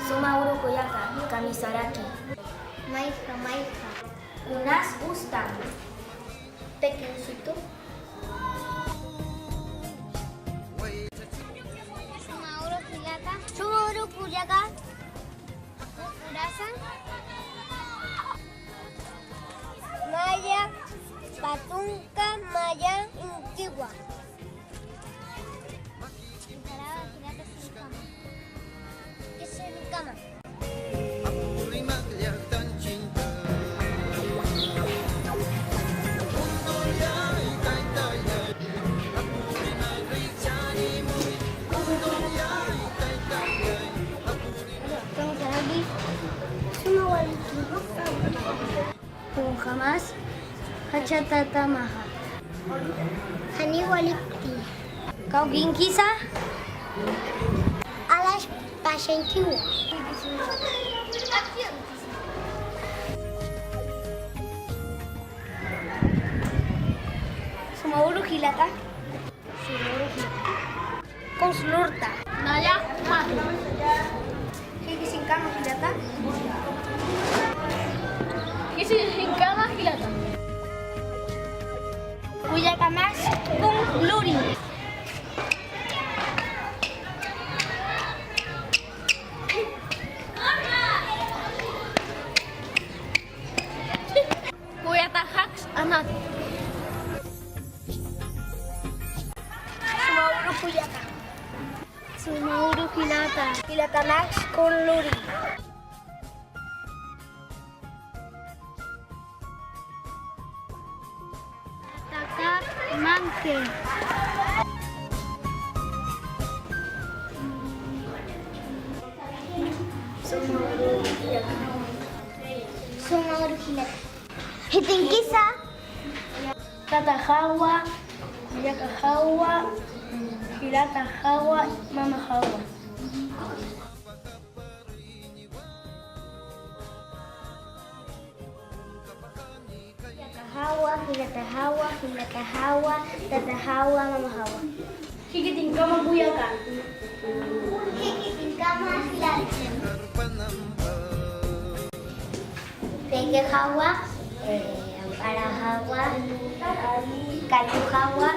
Sumauro Koyaka, Kamisaraki. Maija, maija. Unas gustan. Pequencito. Sumauro Kuyaka. Sumauro Kuyaka. Ukurasan. Maya. Patunca Maya Antigua. ¿Qué es el cama? Kung jamás, Hachatatamaha. Hani Walikti. Kau ginkisa? Alas Pasentiu. Sumauro Hilata? Konslurta. Naya Matu. Hikisinkama Hilata? Kisinkama Hilata. Kuyakamas kung luri. Kuyatahaks Anak. Sumauro Kuyaka. Sumauro Hilata. Hilatamax kung luri. Taka Manke. Sumauro Hilata. Hitinkisa. Tatahawa, Kuyakahawa, Hilatahawa, Mamahawa. Hawa, Hilatahawa, Hilatahawa, Tatahawa, Mamahawa. Hikitinkama Kuyaka. Hikitinkama Hilata. Pequehawa, Amparahawa, Kaluhawa,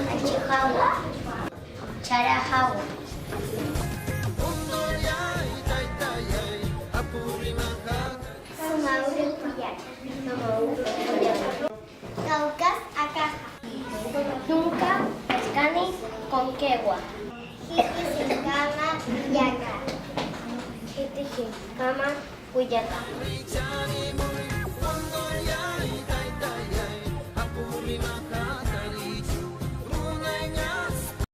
Hachihawa, Charahawa. Sumauro Kuyaka. Caucas Akaja. Nunca Escani con Kewa. Hikisinkama Yaka. Hikitinkama Kuyaka.